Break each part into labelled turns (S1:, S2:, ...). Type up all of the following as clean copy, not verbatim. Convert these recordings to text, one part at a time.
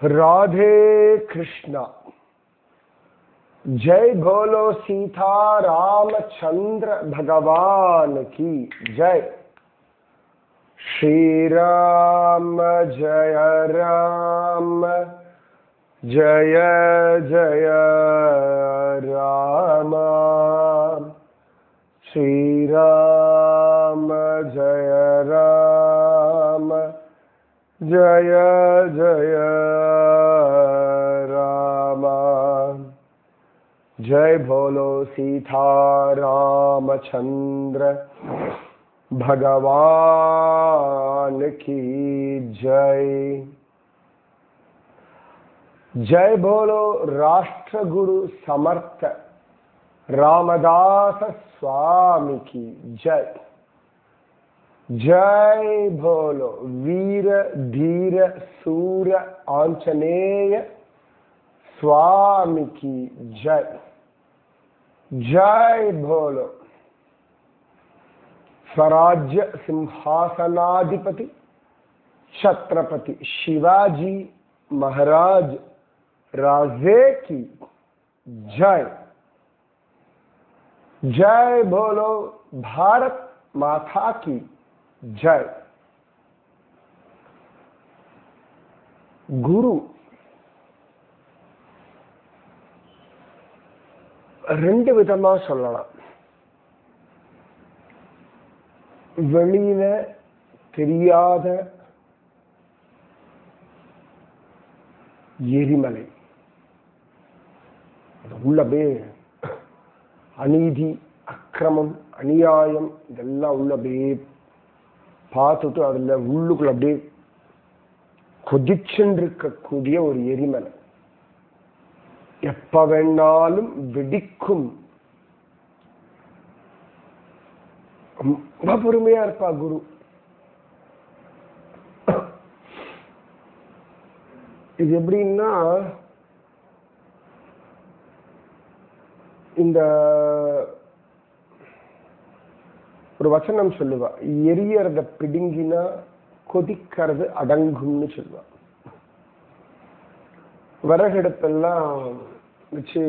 S1: राधे कृष्णा। जय बोलो सीता रामचंद्र भगवान की जय। श्री राम जय राम जय जय राम। श्री राम जय राम जय जय राम। जय बोलो सीता रामचंद्र भगवान की जय। जय बोलो राष्ट्रगुरु समर्थ रामदास स्वामी की जय। जय बोलो वीर धीर सूर आंजनेय स्वामी की जय। जय बोलो स्वराज्य सिंहासनाधिपति छत्रपति शिवाजी महाराज राजे की जय। जय बोलो भारत माता की जय। குரு ரெண்டு விதமா சொல்லலாம். வெளியில தெரியாத எரிமலை, உள்ள அப்படியே அநீதி அக்கிரமம் அநியாயம் இதெல்லாம் உள்ள அப்படியே பார்த்துட்டு அதுல உள்ளுக்குள்ள அப்படியே கொதிச்சென்றிருக்கக்கூடிய ஒரு எரிமலை, எப்ப வேணாலும் வெடிக்கும். ரொம்ப பொறுமையா இருப்பா குரு. இது எப்படின்னா, இந்த ஒரு வசனம் சொல்லுவா, எரியறத பிடுங்கினா கொதிக்கிறது அடங்கும்னு சொல்லுவா. விறகடுப்பெல்லாம் வச்சு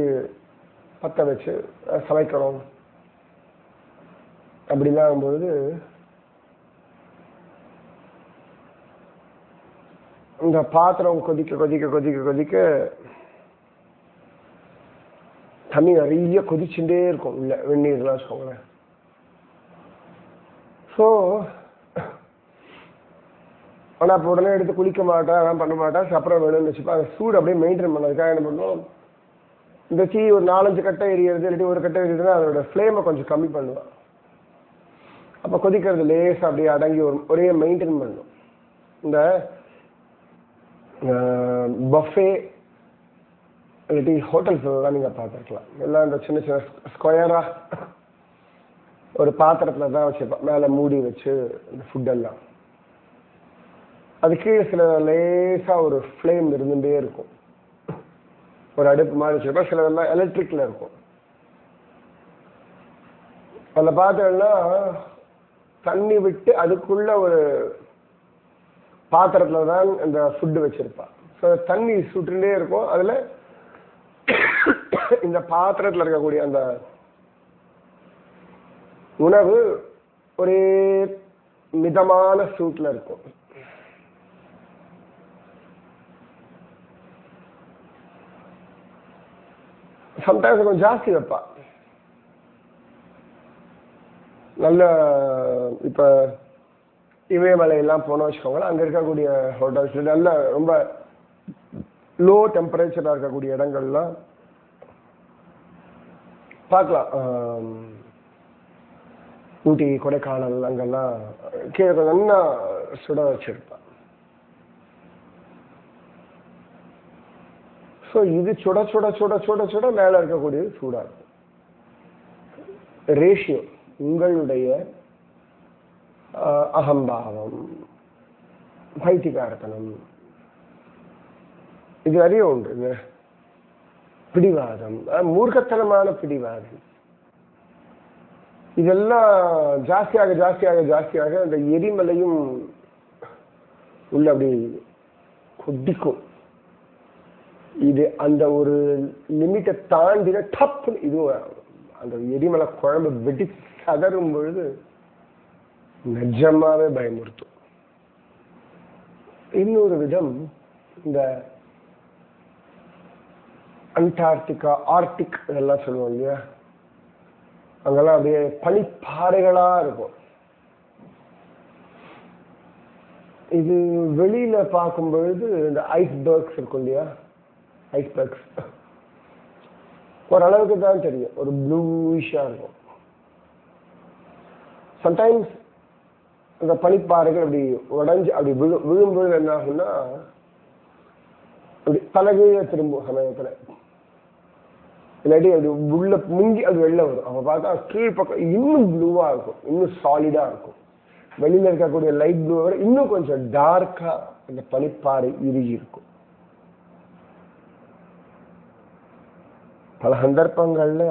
S1: பற்ற வச்சு சமைக்கணும் அப்படிலாகும்போது இந்த பாத்திரம் கொதிக்க கொதிக்க கொதிக்க கொதிக்க தண்ணி நிறைய கொதிச்சுட்டே இருக்கும் உள்ள, வெந்நீர்லாம் வச்சுக்கோங்களேன். ஸோ ஆனால் இப்போ உடனே எடுத்து குளிக்க மாட்டேன், அதெல்லாம் பண்ண மாட்டேன், அப்புறம் வேணும்னு வச்சுப்பா. அந்த சூடு அப்படியே மெயின்டைன் பண்ணதுக்காக என்ன பண்ணுவோம், இந்த தீ ஒரு 4-5 கட்டை எரியிறது இல்லாட்டி ஒரு கட்டை எரியுதுன்னா அதோட ஃப்ளேமை கொஞ்சம் கம்மி பண்ணுவேன். அப்போ கொதிக்கிறது லேசாக அப்படியே அடங்கி ஒரே மெயின்டைன் பண்ணணும். இந்த பஃபே இல்லாட்டி ஹோட்டல்ஸ்லாம் நீங்கள் பார்த்துருக்கலாம். எல்லாம் இந்த சின்ன சின்ன ஸ்கொயராக ஒரு பாத்திரத்தில் தான் வச்சுருப்பேன், மேலே மூடி வச்சு இந்த ஃபுட்டெல்லாம். அது கீழே சில லேசாக ஒரு ஃப்ளேம் இருந்துகிட்டே இருக்கும், ஒரு அடுப்பு மாதிரி வச்சுருப்பேன். சிலதெல்லாம் எலக்ட்ரிக்கில் இருக்கும். அதில் பார்த்தோம்னா தண்ணி விட்டு அதுக்குள்ள ஒரு பாத்திரத்தில் தான் இந்த ஃபுட்டு வச்சுருப்பான். ஸோ தண்ணி சுட்டுட்டே இருக்கும். அதில் இந்த பாத்திரத்தில் இருக்கக்கூடிய அந்த உணவு ஒரே மிதமான சூட்டில் இருக்கும். சம்டைம்ஸ் கொஞ்சம் ஜாஸ்தி வைப்பா. நல்ல இப்போ இமயமலையெல்லாம் போனோம் வச்சுக்கோங்களேன், அங்கே இருக்கக்கூடிய ஹோட்டல்ஸ் நல்ல ரொம்ப லோ டெம்பரேச்சராக இருக்கக்கூடிய இடங்கள்லாம் பார்க்கலாம். ஊட்டி கொடைக்கானல் அங்கெல்லாம் கீழே நல்லா சுட வச்சிருப்பா. ஸோ இது சுட சுட சுட சுட சுட மேலே இருக்கக்கூடியது சூடாக இருக்கும். ரேஷியோ உங்களுடைய அகம்பாவம் பைத்திகாரத்தனம் இது நிறைய உண்டு. பிடிவாதம், மூர்க்கத்தனமான பிடிவாதம், இதெல்லாம் ஜாஸ்தியாக ஜாஸ்தியாக ஜாஸ்தியாக அந்த எரிமலையும் உள்ள அப்படி கொதிக்கும். இது அந்த ஒரு லிமிட்டை தாண்டின டப் இது அந்த எரிமலை குழம்பு வெடி சதறும் பொழுது நிஜமாவே பயமுறுத்தும். இன்னொரு விதம் இந்த அண்டார்டிகா ஆர்டிக் இதெல்லாம் சொல்லுவோம் இல்லையா, அங்கெல்லாம் அப்படியே பனிப்பாறைகளா இருக்கும். இது வெளியில பார்க்கும் பொழுது இந்த ஐஸ்பர்க்ஸ் இருக்கும் இல்லையா, ஐஸ்பர்க்ஸ் ஓரளவுக்கு தான் தெரியும், ஒரு ப்ளூஷா இருக்கும். சம்டைம்ஸ் இந்த பனிப்பாறைகள் அப்படி உடஞ்சி அப்படி விழும்பொழுது என்ன ஆகும்னா அப்படி தலைகீழ திரும்பும் சமயத்துல, இல்லாட்டி அப்படி உள்ள முங்கி அது வெளில வரும். அப்ப பார்த்தா கீழ்பக்கம் இன்னும் ப்ளூவா இருக்கும், இன்னும் சாலிடா இருக்கும். வெளியில இருக்கக்கூடிய லைட் ப்ளூ விட இன்னும் கொஞ்சம் டார்க்கா அந்த பனிப்பாறை இறுகி இருக்கும். பல சந்தர்ப்பங்கள்ல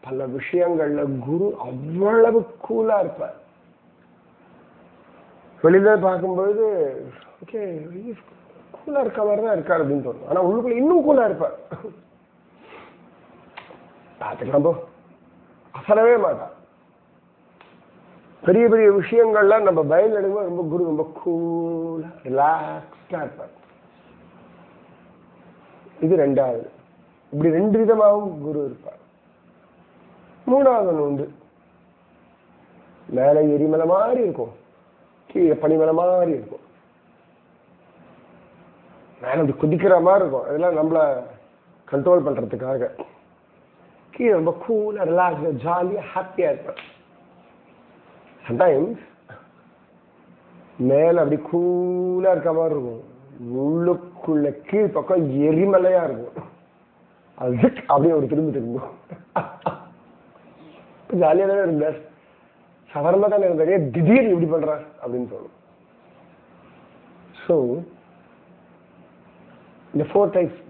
S1: பல விஷயங்கள்ல குரு அவ்வளவு கூலா இருப்பார். வெளியில பார்க்கும்பொழுது ஓகே கூலா இருக்க மாதிரிதான் இருக்காரு அப்படின்னு தோணும், ஆனா உள்ளுக்குள்ள இன்னும் கூலா இருப்பார். பார்த்துக்கலாம் போ, அசரவே மாட்டான். பெரிய பெரிய விஷயங்கள்லாம் நம்ம பயன் எடுக்கும்போது ரொம்ப குரு ரொம்ப கூலா ரிலாக்ஸ்டா இருப்பார். இது ரெண்டாவது. இப்படி ரெண்டு விதமாகவும் குரு இருப்பார். மூணாவது ஒன்று உண்டு, மேலே எரிமலை மாதிரி இருக்கும், கீழே பனிமலை மாதிரி இருக்கும். மேலே அப்படி குதிக்கிற மாதிரி இருக்கும், அதெல்லாம் நம்மள கண்ட்ரோல் பண்றதுக்காக. கீழே ரொம்ப கூலா ரிலாக்ஸா ஜாலியா ஹாப்பியா இருப்பார். சம்டைம்ஸ் மேல அப்படி கூலா இருக்க மாதிரி இருக்கும், உள்ளுக்குள்ள கீழ் பக்கம் எரிமலையா இருக்கும். அது அப்படியே ஒரு திரும்பும் ஜாலியா தானே இருந்தார், சாதாரணமா தானே இருந்தாரு, திடீர்னு இப்படி பண்றார் அப்படின்னு தோணும். ஸோ இந்த 4 டைப்ஸ்,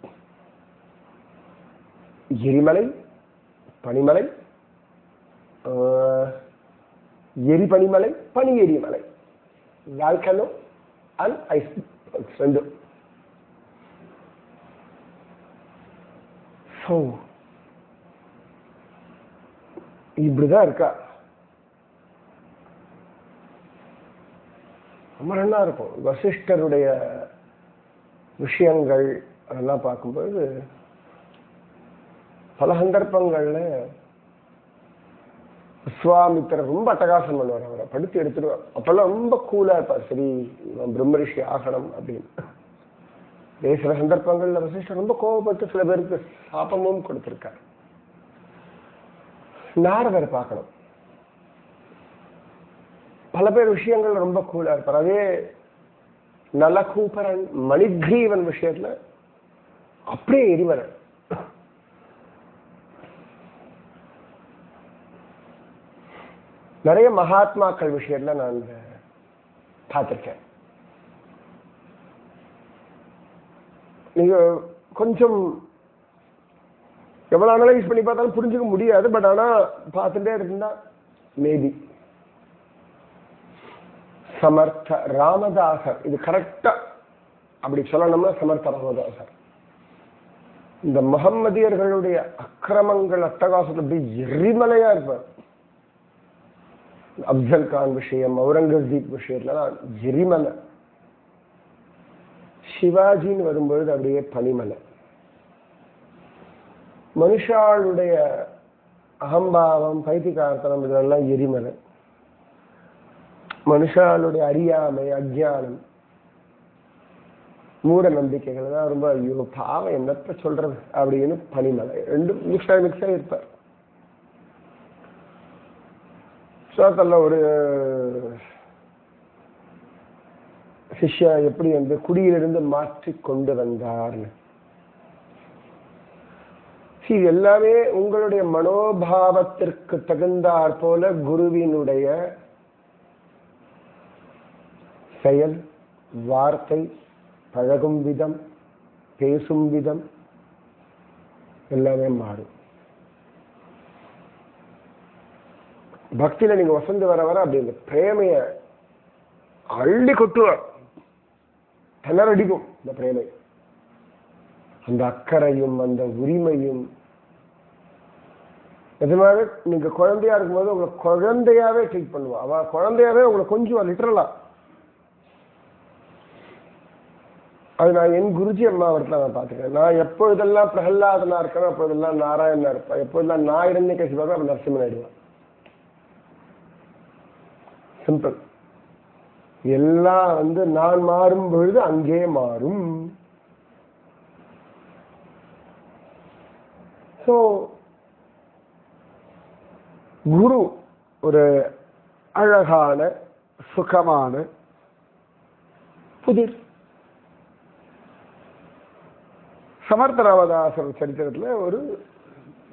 S1: எரிமலை, பனிமலை, எரி பனிமலை, பனி எரிமலை, வால்கனோ அண்ட் ஐஸ் ரெண்டு. ஸோ இப்படிதான் இருக்கா. ரொம்ப நல்லா இருக்கும். வசிஷ்டருடைய விஷயங்கள் அதெல்லாம் பார்க்கும்போது பல சந்தர்ப்பங்கள்ல விஸ்வாமித்திரர் ரொம்ப அட்டகாசம் பண்ணுவார், அவரை படுத்து எடுத்துடுவார். அப்பெல்லாம் ரொம்ப கூலா இருப்பார், சரி பிரம்மரிஷி ஆகணும் அப்படின்னு. சில சந்தர்ப்பங்கள்ல வசிஷ்டர் ரொம்ப கோபப்பட்டு சில பேருக்கு சாபமும் கொடுத்திருக்கார். நாரதர் பார்க்கணும், பல பேர் விஷயங்கள் ரொம்ப கூலா இருப்பார். அதே நலகூபரன் மணிகிரீவன் விஷயத்துல அப்படியே எரிமலன். நிறைய மகாத்மாக்கள் விஷயத்துல நான் பார்த்திருக்கேன். நீங்க கொஞ்சம் எவ்வளவு அனலைஸ் பண்ணி பார்த்தாலும் புரிஞ்சுக்க முடியாது, பட் ஆனா பார்த்துட்டே இருந்தா மேபி. சமர்த்த ராமதாசர், இது கரெக்டா அப்படி சொல்லணும்னா சமர்த்த ராமதாசர் இந்த முகம்மதியர்களுடைய அக்கிரமங்கள் அட்டகாசத்துல அப்படி எரிமலையா இருப்பார். அப்சல் கான் விஷயம், அவுரங்கசீப் விஷயத்துலாம் எரிமலை. சிவாஜின்னு வரும்பொழுது அப்படியே பனிமலை. மனுஷாளுடைய அகம்பாவம், பைத்திகார்த்தனம் இதெல்லாம் எரிமலை. மனுஷாளுடைய அறியாமை, அஜ்ஞானம், மூட நம்பிக்கைகள் தான் ரொம்ப ஐயோ பாவம் என்னத்த சொல்றது அப்படின்னு பனிமலை. ரெண்டும் மிக்ஸ் ஆகிருப்பார். ஸ்லோகத்துல ஒரு சிஷ்யா எப்படி வந்து குடியிலிருந்து மாற்றி கொண்டு வந்தார்னு. இது எல்லாமே உங்களுடைய மனோபாவத்திற்கு தகுந்தாற் போல குருவினுடைய செயல், வார்த்தை, பழகும் விதம், பேசும் விதம் எல்லாமே மாறும். பக்தியில நீங்க வசந்து வர வர அப்படி இந்த பிரேமைய அள்ளி கொட்டுவார், திணறடிக்கும் இந்த பிரேமை. அந்த அக்கறையும் அந்த உரிமையும். நிஜமாவே நீங்க குழந்தையா இருக்கும்போது உங்களை குழந்தையாவே ட்ரீட் பண்ணுவா. அவ குழந்தையாவே உங்களை கொஞ்சம் லிட்டரலா. அது நான் என் குருஜி அம்மா இடத்துல நான் பார்த்துக்கிறேன். நான் எப்பொழுதெல்லாம் பிரகலாதனா இருக்கேன் அப்பொழுதெல்லாம் நாராயணனா இருப்பேன். எப்பொழுதெல்லாம் நான் இரண்டே கட்சி பார்க்க அப்ப நரசிம்மன் ஆயிடுவேன். சிம்பிள். எல்லாம் நான் மாறும் பொழுது அங்கே மாறும். ஸோ குரு ஒரு அழகான சுகமான புதிர். சமர்த்த ராமதாசர் சரித்திரத்துல ஒரு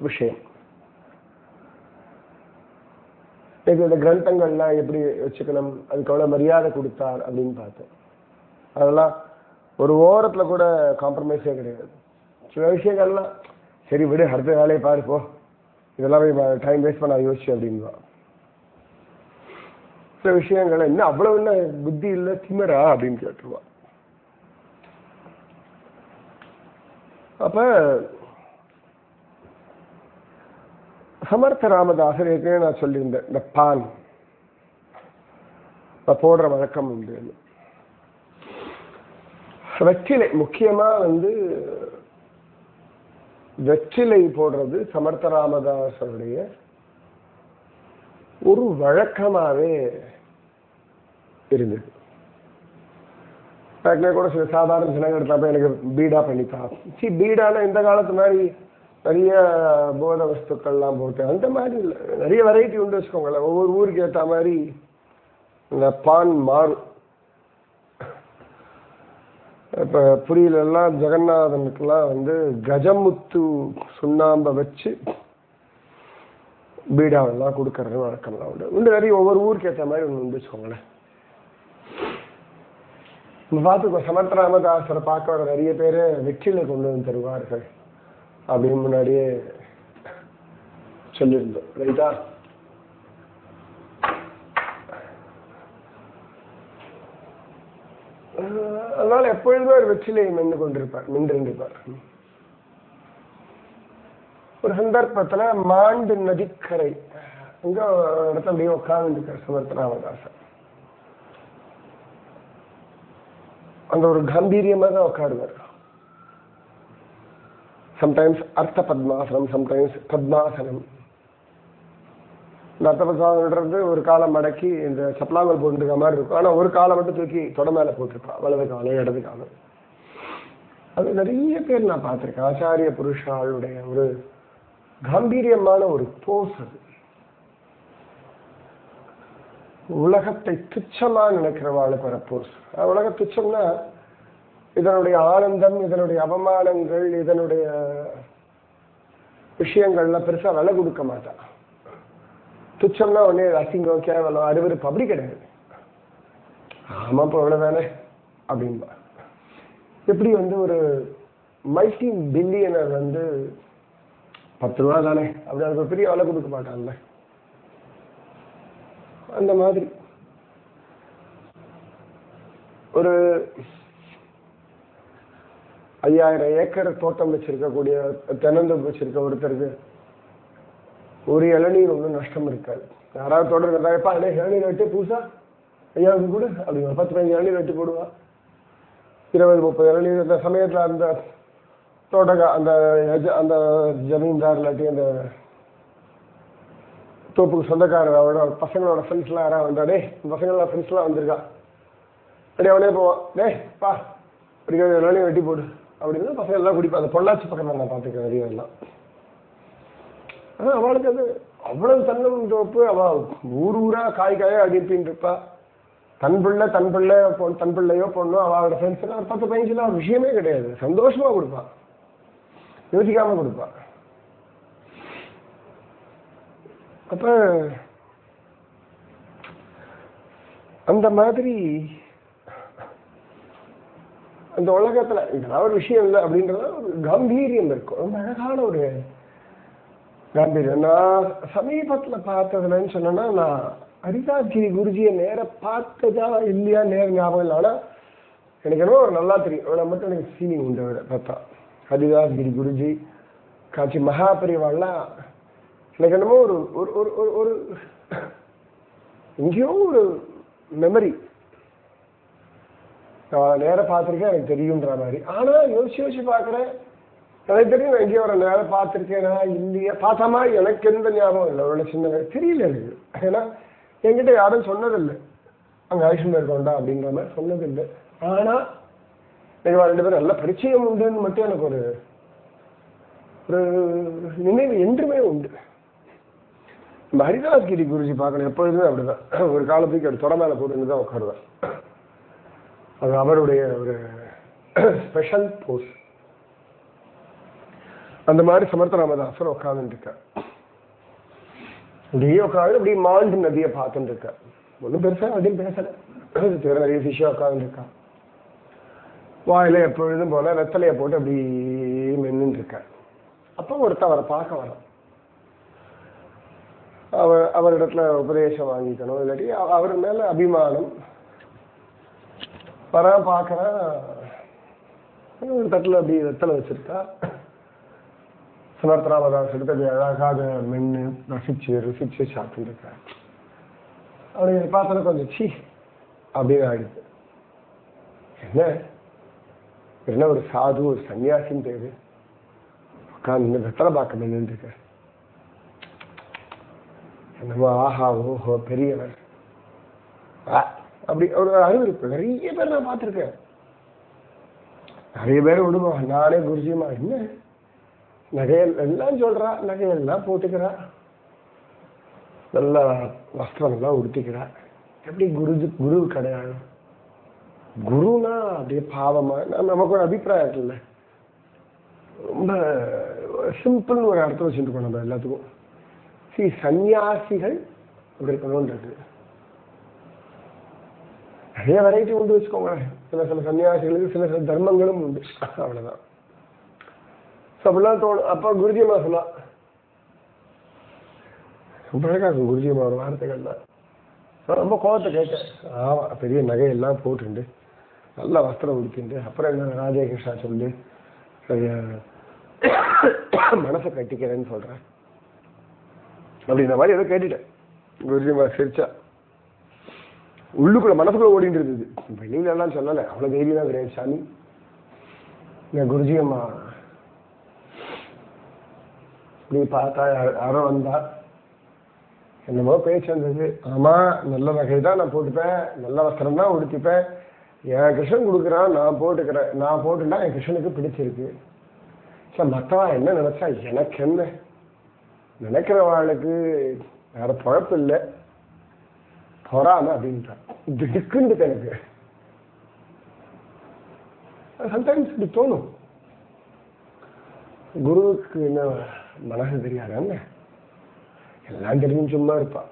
S1: விஷயம். இந்த கிரந்தங்கள்லாம் எப்படி வச்சுக்கணும், அதுக்கு எவ்வளவு மரியாதை கொடுத்தார் அப்படின்னு பார்த்தேன். அதெல்லாம் ஒரு ஓரத்துல கூட காம்ப்ரமைஸே கிடையாது. சில விஷயங்கள்லாம் சரி விடு, அடுத்த வேலையை பாரு போ, இதெல்லாம் டைம் வேஸ்ட் பண்ண யோசிச்சு அப்படின்வா. சில விஷயங்கள் என்ன அவ்வளவு என்ன புத்தி இல்லை திமிரா அப்படின்னு கேட்டுருவா. அப்ப சமர்த்த ராமதாசர் ஏற்கனவே நான் சொல்லியிருந்தேன், இந்த பான் போடுற வழக்கம் உண்டு. வெற்றிலை முக்கியமா வெற்றிலை போடுறது சமர்த்த ராமதாசருடைய ஒரு வழக்கமாவே இருந்தது. கூட சில சாதாரண ஜனங்கள் எடுத்தப்ப எனக்கு பீடா பண்ணிப்பா. பீடான இந்த காலத்து மாதிரி நிறைய போத வஸ்துக்கள்லாம் போட்டு அந்த மாதிரி இல்லை, நிறைய வெரைட்டி உண்டு வச்சுக்கோங்களேன். ஒவ்வொரு ஊருக்கு ஏற்ற மாதிரி இந்த பான் மாறும். இப்ப புரியலாம் ஜெகநாதனுக்கெல்லாம் கஜமுத்து சுண்ணாம்ப வச்சு பீடாவெல்லாம் கொடுக்கறது வழக்கம்லாம் உண்டு. நிறைய ஒவ்வொரு ஊருக்கு ஏற்ற மாதிரி ஒன்று உண்டு வச்சுக்கோங்களேன். நம்ம பார்த்துக்கோ, சமர்த்த ராமதாசரை பார்க்க வர நிறைய பேர் வெற்றிலை கொண்டு வந்து தருவார்கள் அப்படின்னு முன்னாடியே சொல்லியிருந்தோம், ரைட்டா? அதனால எப்பொழுதுமே ஒரு வெற்றிலையை மென்றிருப்பார். ஒரு சந்தர்ப்பத்துல மாண்டு நதிக்கரை அங்க இடத்துல அப்படியே உட்கார்ந்து சமர்த்த ராமதாசர் அந்த ஒரு கம்பீரியமா தான் உட்காருவார். சம்டைம்ஸ் அர்த்த பத்மாசனம், சம்டைம்ஸ் பத்மாசனம். இந்த அர்த்த பத்மாசனம்ன்றது ஒரு காலம் மடக்கி இந்த சப்ளாங்கல் போட்டுருக்க மாதிரி இருக்கும். ஆனா ஒரு காலம் மட்டும் தூக்கி தொட மேல போட்டிருப்பான், வலது காலம் இடது காலம். அது நிறைய பேர் நான் பார்த்திருக்கேன். ஆச்சாரிய புருஷாளுடைய ஒரு கம்பீரியமான ஒரு போஸ். அது உலகத்தை துச்சமா நினைக்கிறவாளுக்கு வர போஸ். உலக துச்சம்னா இதனுடைய ஆனந்தம், இதனுடைய அவமானங்கள், இதனுடைய விஷயங்கள்ல பெருசா விலை கொடுக்க மாட்டான். துச்சம்னா உடனே அசிங்கம், கேவலம், அருவருப்பு அப்படி கிடையாது. ஆமா இப்போ எவ்வளவுதானே அப்படின்பா. எப்படி ஒரு மல்டி பில்லியனர் 10 ரூபா தானே அப்படி அதுக்கு ஒரு பெரிய விலை கொடுக்க மாட்டான்ல. அந்த மாதிரி ஒரு 5000 ஏக்கர் தோட்டம் வச்சிருக்கக்கூடிய, தென்னந்தோப்பு வச்சிருக்க ஒருத்தருக்கு ஒரு இளநீர் ஒன்றும் நஷ்டம் இருக்காது. யாராவது தொடர்ந்து எப்பா இளநீர் வெட்டி பூசா ஐயாவுக்கு கூட அப்படி 10-15 இளநீர் வெட்டி போடுவா. 20-30 இளநீர். அந்த சமயத்துல அந்த அந்த ஜமீன்தார் இல்லாட்டி அந்த தோப்புக்கு சொந்தக்காரர் அவரோட பசங்களோட ஃப்ரெண்ட்ஸ்லாம் யாராவது வந்தா, பசங்களோட ஃப்ரெண்ட்ஸ்லாம் வந்திருக்கா, அப்படியே அவனே போவான், பா அப்படி இளநீர் வெட்டி போடு அப்படின்னு பசங்க எல்லாம் குடிப்பா. அந்த பொள்ளாச்சி பக்கம் நான் பார்த்துருக்கேன் நிறைய எல்லாம். அவளுக்கு அது அவ்வளவு தன்னம் தோப்பு. அவள் ஊரா காயா அடிப்பின்னு இருப்பா. தன் பிள்ளையோ பொண்ணோ அவளோட ஃப்ரெண்ட்ஸ் எல்லாம் 10-15 ஒரு விஷயமே கிடையாது. சந்தோஷமா கொடுப்பா, யோசிக்காம கொடுப்பா. அப்ப அந்த மாதிரி அந்த உலகத்துல இதெல்லாம் ஒரு விஷயம் இல்லை அப்படின்றத ஒரு கம்பீரியம் இருக்கும். ரொம்ப அழகான ஒரு கம்பீரியம். நான் சமீபத்துல பார்த்ததுலன்னு சொன்னா, நான் ஹரிதாஸ்கிரி குருஜியை நேர பார்த்ததா இல்லையா நேரம் ஞாபகம் இல்லை. ஆனா எனக்கு என்னவோ ஒரு நல்லா தெரியும், அவளை மட்டும் எனக்கு ஃபீலிங் உண்டு. அவரை பார்த்தா ஹரிதாஸ் கிரி குருஜி, காட்சி மகாபரிவாள்லாம் எனக்கு என்னமோ ஒரு ஒரு ஒரு ஒரு ஒரு எங்கேயோ ஒரு மெமரி. நான் நேரம் பார்த்துருக்கேன், எனக்கு தெரியுன்ற மாதிரி. ஆனா யோசிச்சு பார்க்குறேன், எனக்கு தெரியும் நான் எங்கேயோ ஒரு நேரம் பார்த்துருக்கேனா இல்லையா, பார்த்தாமா எனக்கு எந்த ஞாபகம் இல்லை. அவ்வளோ சின்ன தெரியல எனக்கு. ஏன்னா என்கிட்ட யாரும் சொன்னதில்லை அங்கே ஐஸ்வர்யா இருக்கோண்டா அப்படிங்கிற மாதிரி சொன்னதில்லை. ஆனா எனக்கு 2 பேரும் நல்ல பரிச்சயம் உண்டுன்னு மட்டும் எனக்கு ஒரு ஒரு நினைவு என்றுமே உண்டு. நம்ம ஹரிதாஸ் கிரி குருஜி பார்க்கணும் எப்பொழுதுமே அப்படிதான். ஒரு காலத்துக்கு ஒரு தொட மேலே போட்டு தான் உட்காருவேன். அது அவருடைய ஒரு ஸ்பெஷல் போஸ். அந்த மாதிரி சமர்த்த ராமதாசர் உட்காந்துட்டு இருக்கார். அப்படியே உட்காந்து அப்படியே மாண்டு நதியை பார்த்துட்டு இருக்கார். ஒன்றும் பெருசா அப்படின்னு பேசல, நிறைய சிஷியா உட்காந்துட்டு இருக்கா. வாயில எப்பொழுதும் போல வெத்தலையை போட்டு அப்படி மென்னு இருக்கார். அப்போ ஒருத்தர் அவரை பார்க்க வரோம். அவரிடத்துல உபதேசம் வாங்கிக்கணும், இல்லாட்டி அவர் மேல அபிமானம் வர பார்க்கறேன். ஒரு தட்டில் அப்படி வெத்தலை வச்சிருக்கா. சமர்த்த ராமதாஸ் எடுத்து அப்படி அழகாக மென்னு ருசிச்சு சாப்பிட்டு இருக்கா. அவனுக்கு பார்த்தோன்னா கொஞ்சம் சி அப்படின்னு ஆயிடுது. என்ன ஒரு சாது, ஒரு சன்னியாசின்னு பேரு, உட்காந்து வெத்தலை பார்க்க மென்னு இருக்க. என்னமோ ஆஹா ஓஹோ பெரியவர் அப்படி ஒரு அறிவு இருக்கு. நிறைய பேர் நான் பார்த்துருக்கேன். நிறைய பேர் விடுவோம். நானே குருஜிமா என்ன நகையல் எல்லாம் சொல்றா, நகையெல்லாம் போட்டுக்கிறா, நல்ல வஸ்திரம் எல்லாம் உடுத்திக்கிறா. எப்படி குரு கிடையாது? குருனா அப்படியே பாவமா? நமக்கு ஒரு அபிப்பிராயம் இருக்குல்ல, ரொம்ப சிம்பிள்னு ஒரு அர்த்தம் வச்சுருக்கோம் நம்ம எல்லாத்துக்கும். சன்னியாசிகள் இருக்கணும்ன்றது நிறைய வெரைட்டி உண்டு வச்சுக்கோங்களேன். சில சன்னியாசிகளுக்கு சில தர்மங்களும் உண்டு, அவ்வளவுதான். அப்படிலாம் தோணும். அப்ப குருஜிமா சொன்னா ரொம்ப அழகா இருக்கும். குருஜிமா ஒரு வார்த்தைகள்லாம் ரொம்ப கோபத்தை கேட்டேன். ஆமா பெரிய நகையெல்லாம் போட்டுண்டு நல்ல வஸ்திரம் உடுத்திண்டு அப்புறம் என்ன ராஜேகிருஷ்ணா சொல்லு மனசை கட்டிக்கிறேன்னு சொல்றேன் அப்படின்ற மாதிரி ஏதோ கேட்டுட்டேன். குருஜிமா சிரிச்சா. உள்ளுக்குள்ள மனசுக்குள்ள ஓடிட்டு இருந்தது, வெளியில எல்லாம் சொல்லலை. அவ்வளவு தைரியம் தான் கிடையாது சாமி. குருஜி அம்மா இப்படி பார்த்தா யாரோ வந்தா, என்னமோ பேச்சு வந்தது. ஆமா நல்ல நகை தான் நான் போட்டுப்பேன், நல்ல வஸ்திரம் தான் உடுத்திப்பேன், என் கிருஷ்ணன் கொடுக்குறான் நான் போட்டுக்கிறேன், நான் போட்டுட்டா என் கிருஷ்ணனுக்கு பிடிச்சிருக்கு. சார் மற்றவா என்ன நினைச்சா எனக்கு என்ன, நினைக்கிறவாளுக்கு வேற பழப்பு இல்லை, பொறாம அப்படின்றான். திடுக்குண்டு எனக்கு சம்டைம்ஸ் இப்படி தோணும். குருவுக்கு என்ன மனசு தெரியாதான்னு எல்லாம் தெரியும் சும்மா இருப்பா.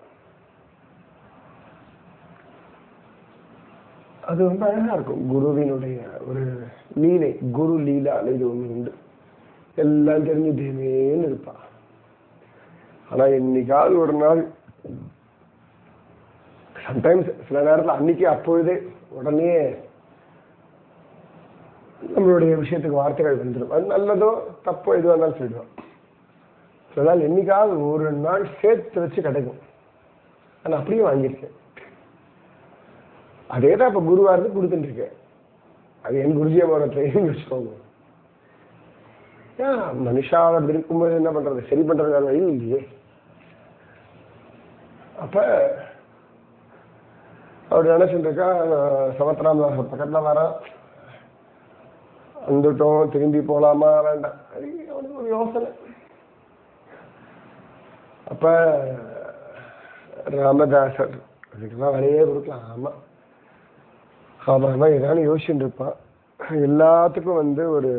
S1: அது ரொம்ப அழகா இருக்கும். குருவினுடைய ஒரு லீலை, குரு லீலா இது ஒண்ணு உண்டு. எல்லாம் தெரிஞ்சு தேவேன்னு இருப்பா. ஆனா இன்னைக்காவது ஒரு நாள் சம்டைம்ஸ் சில நேரத்தில் அன்னைக்கு அப்பொழுதே உடனே நம்மளுடைய விஷயத்துக்கு வார்த்தைகள் வந்துடும். அது நல்லதோ தப்போ எதுவாக இருந்தாலும் சொல்லிடுவோம். சில நாள் என்னைக்காவது ஒரு நாள் சேர்த்து வச்சு கிடைக்கும். நான் அப்படியே வாங்கியிருக்கேன். அதே தான் இப்ப குருவா இருந்து கொடுத்துட்டு இருக்கேன். அது என் குருஜியமான ட்ரைனிங் வச்சுக்கோங்க. ஏன் மனுஷால் அப்படி இருக்கும்போது என்ன பண்றது, சரி பண்றது வழி இல்லையே. அப்ப அவர் நினைச்சுட்டு இருக்கா, சமத்ராமதாசர் பக்கத்துல வர வந்துட்டோம், திரும்பி போலாமா வேண்டாம், அவனுக்கு ஒரு யோசனை. அப்ப ராமதாசர் அதுக்கெல்லாம் வரையே கொடுக்கலாம். ஆமா ஆமா ஆமா ஏதாவது யோசிச்சுட்டு இருப்பான். எல்லாத்துக்கும் ஒரு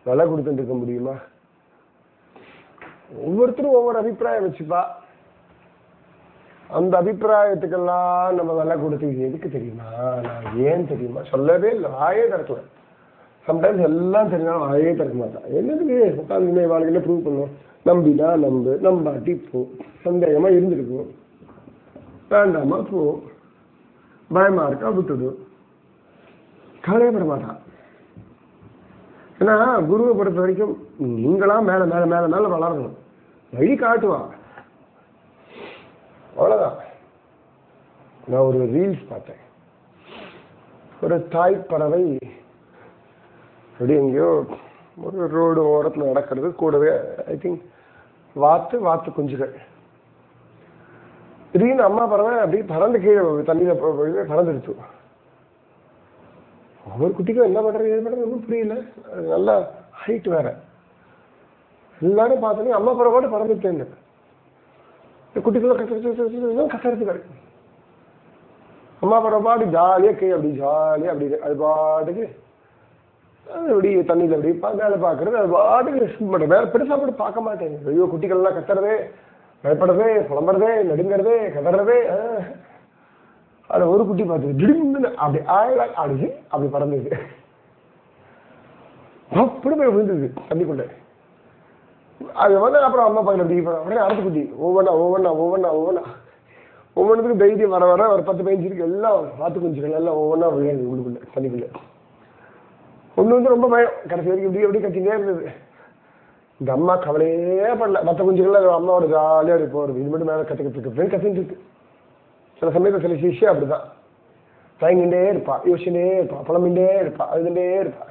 S1: விலை கொடுத்துட்டு இருக்க முடியுமா? ஒவ்வொருத்தரும் ஒவ்வொரு அபிப்பிராயம் வச்சுப்பா. அந்த அபிப்பிராயத்துக்கெல்லாம் நம்ம விலை கொடுத்து எதுக்கு தெரியுமா, நான் ஏன் தெரியுமா சொல்லவே இல்லை, வாயே திறக்கல. சம்டைம்ஸ் எல்லாம் தெரிஞ்சாலும் வாயே திறக்க மாட்டான். என்னதுக்கு உட்காந்து வாழ்க்கையில ப்ரூவ் பண்ணுவோம். நம்பினா நம்பு, நம்பாட்டி போ, சந்தேகமா இருந்துருக்கும், வேண்டாமா போ, பயமா இருக்கா விட்டுடு, கவலையப்பட மாட்டான். ஏன்னா குருவை பொறுத்த வரைக்கும் நீங்களா மேல மேல மேல மேல வளரணும், வழி காட்டுவா, அவ்வளவுதான். நான் ஒரு ரீல்ஸ் பார்த்தேன், ஒரு தாய் பறவை அப்படி எங்கேயோ ஒரு ரோடு ஓரத்தில் நடக்கிறது, கூடவே ஐ திங்க் வாத்து குஞ்சுகள். திடீர்னு அம்மா பறவை அப்படி பறந்து கீழே தண்ணியில பறந்துடுச்சு. ஒவ்வொரு குட்டிக்கும் என்ன பண்றது ஏது பண்றது ஒன்றும் புரியல, நல்லா ஹைட் வேற. எல்லாரும் பார்த்தோன்னே அம்மா பறவை பறந்துட்டேன்னு குட்டிக்குள்ள கத்துறதுக்கு அம்மா பறவை பாட்டு ஜாலியா கீழே அப்படி ஜாலியா அப்படி அது பாட்டுக்கு அப்படி தண்ணியில் அப்படி மேலே பார்க்கறது, அது பாட்டுக்கு வேற பெருசா கூட பார்க்க மாட்டேங்க. ஐயோ குட்டிகள்லாம் கத்துறதே, பயப்படுறதே, புலம்புறதே, நடுங்கிறதே, கதறதே. அது ஒரு குட்டி பார்த்து திடீர்னு அப்படி ஆடிச்சு, அப்படி பறந்தது, அப்படி போய் விழுந்தது தண்ணிக்குள்ள. அது வந்து அப்புறம் அம்மா பக்கத்தில் அப்படி உடனே அடுத்த குட்டி ஒவ்வொன்றுக்கும் தைரியம் வர வர ஒரு 10-15 இருக்கு, எல்லாம் வாத்து குஞ்சுகள் எல்லாம் ஒவ்வொன்றா விழுந்து உள்ளுக்குள்ள தண்ணிக்குள்ள. ஒண்ணு வந்து ரொம்ப பயம், கடைசி வரைக்கும் இப்படி எப்படி கத்தினே இருந்தது. இந்த அம்மா கவலையே பண்ணல, மற்ற குஞ்சுகள் அம்மாவோட ஜாலியா அப்படி போறது, இது மட்டும் மேலே கத்திட்டு இருக்கு. சில சமயத்தில் சில சிஷ்யா அப்படிதான் தயங்கிண்டே இருப்பா, யோசிச்சுட்டே இருப்பா, புலம்பிண்டே இருப்பா, அழுதுண்டே இருப்பா.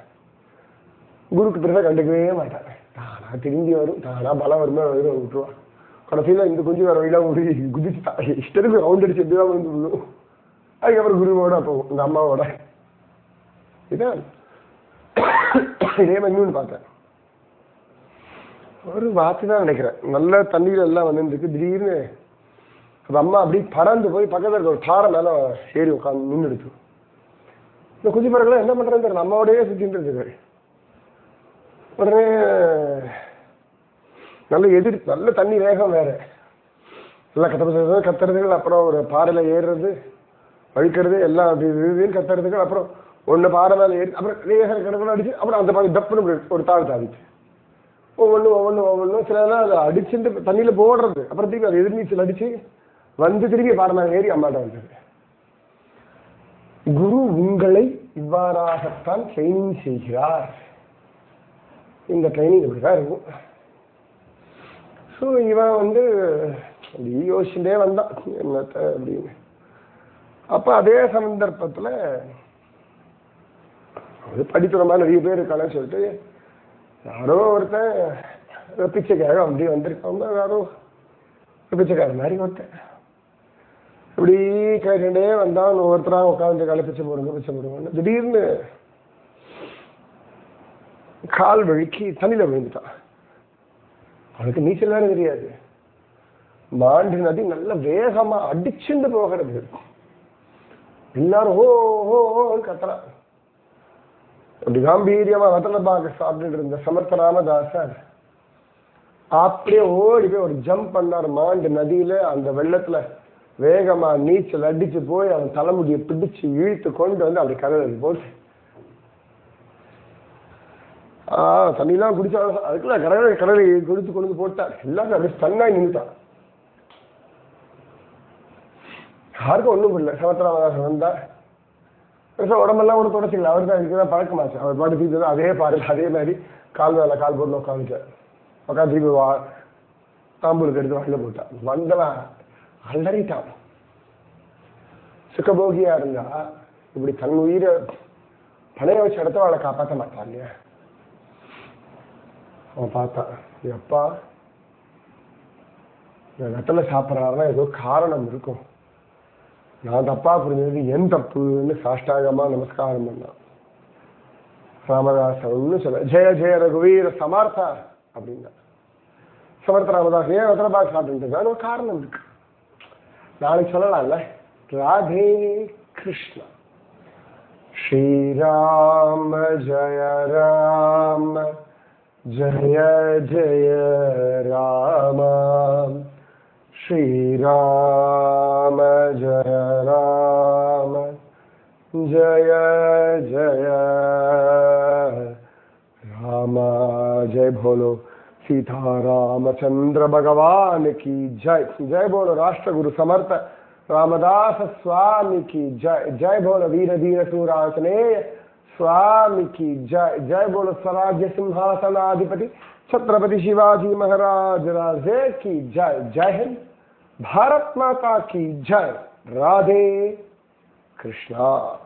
S1: குருக்கு பெருசாக கண்டுக்கவே மாட்டாங்க, தானா திரும்பி வரும், தானா பலம் வருமே விட்டுருவா. கடைசியில இந்த குஞ்சு வேற வழியில குதிச்சுட்டா, இஷ்டத்துக்கு ரவுண்ட் அடிச்சு எப்படிதான் வந்து விழும். அதுக்கப்புறம் குருவோட போகும், இந்த அம்மாவோட. இதான் இதே மாதிரி இன்னொன்று பார்த்தேன், ஒரு வாத்து தான் நினைக்கிறேன், நல்ல தண்ணீர் எல்லாம் வந்துருக்கு. திடீர்னு அந்த அம்மா அப்படி பறந்து போய் பக்கத்தில் இருக்க ஒரு பாறை மேல ஏறி உட்காந்து நின்று எடுத்து. இந்த குஞ்சு பறக்கலாம் என்ன பண்றேன்னு தெரியல, அம்மாவோடய சுத்திட்டு இருக்கு. உடனே நல்ல தண்ணி வேகம் வேற, நல்லா கத்துறதுகள், அப்புறம் ஒரு பாறையில ஏறுறது, வழிக்கிறது, எல்லாம் அப்படி கத்துறதுகள், அப்புறம் ஒன்று பாறை மேலே ஏறி அப்புறம் வேக கிடக்கு அடிச்சு, அப்புறம் அந்த பாதி டப்புன்னு ஒரு தாவிச்சு ஒவ்வொன்றும் சிலதெல்லாம் அதை அடிச்சுட்டு தண்ணியில போடுறது, அப்புறம் திருப்பி அதை எதிர்நீச்சல் அடிச்சு வந்து திருப்பி பாறை மேலே ஏறி அம்மாட்ட வந்தது. குரு உங்களை இவ்வாறாகத்தான் ட்ரைனிங் செய்கிறார். இந்த ட்ரைனிங் இப்படிதான் இருக்கும். ஸோ இவன் வந்து அப்படி யோசிச்சுட்டே வந்தான் என்னத்த அப்படின்னு. அப்போ அதே சந்தர்ப்பத்தில் அது படிக்கிற மாதிரி நிறைய பேர் இருக்காங்கன்னு சொல்லிட்டு யாரோ ஒருத்தன் பிச்சைக்காக அப்படி வந்திருக்காங்க, யாரோ பிச்சைக்கார மாதிரி ஒருத்தன் இப்படி கேட்டுட்டே வந்தான். ஒவ்வொருத்தராக உட்காந்து காலை பிச்சை போடுங்க. திடீர்னு கால் வழுக்கி தண்ணியில விழுந்துட்டான். அவனுக்கு நீச்சல் வேற தெரியாது. மாண்டு நதி நல்ல வேகமா அடிச்சுண்டு போகிறது. எல்லாரும் ஓ கத்துறான். அப்படி காம்பீரியமா வத்தல பாக சாப்பிட்டு இருந்த சமர்த்த ராமதாசர் அப்படியே ஓடி போய் ஒரு ஜம்ப் பண்ணார் மாண்டு நதியில. அந்த வெள்ளத்துல வேகமா நீச்சல் அடிச்சு போய் அவன் தலைமுடியை பிடிச்சு இழுத்து கொண்டு வந்து அப்படி கடலில் போட்டு தண்ணியெல்லாம் குடிச்சா அதுக்குள்ள கடலை குடிச்சு கொண்டு போட்டார். எல்லாரும் அப்படியே ஸ்டன்னாய் நின்றுட்டான். யாருக்கும் ஒன்றும் புரியல. சமத்ராமதாசன் வந்தா உடம்பெல்லாம் ஒன்று தொடச்சிக்கல. அவருக்கு தான் இதுக்குதான் பழக்கமாச்சு. அவர் பாட்டு தீர்த்து அதே பாருங்க, அதே மாதிரி கால் மேல கால் போட்டு உட்காந்துட்டார். உட்காந்து திருப்பி தாம்பூலுக்கு எடுத்து வாயில போட்டான். வந்தவன் அலறிட்டான். சுகபோகியா இருந்தா இப்படி தன் உயிரை பணைய வச்ச இடத்த அவளை காப்பாற்ற மாட்டான் இல்லையா. அவன் பார்த்தான், எப்பா வெத்தலை சாப்பிட்றாருன்னா ஏதோ காரணம் இருக்கும், நான் தப்பா புரிஞ்சது என் தப்புன்னு சாஷ்டாங்கமா நமஸ்காரம் பண்ணான். ராமதாஸ் ஒன்னு சொல்ல ஜெய ஜெய ரகுவீர சமர்த்தா அப்படின்னா. சமர்த்த ராமதாஸ் ஏன் வெத்தலை பாக்கு சாப்பிட்டு ஒரு காரணம் இருக்கு. நாளைக்கு சொல்லலாம்ல. ராதே கிருஷ்ணா. ஸ்ரீராம ஜய ராம ஜய ஜய ராம ஸ்ரீராம ஜய ராம ஜய ஜய ராம. जय बोलो सीता रामचंद्र भगवान की जय. जय बोलो राष्ट्र गुरु समर्थ रामदास स्वामी की जय. जय बोलो वीर धीर सूरासने स्वामी की जय। जय बोलो स्वराज्य सिंहासनाधिपति छत्रपति शिवाजी महाराज राजे की जय। जय हिंद, भारत माता की जय। राधे कृष्णा।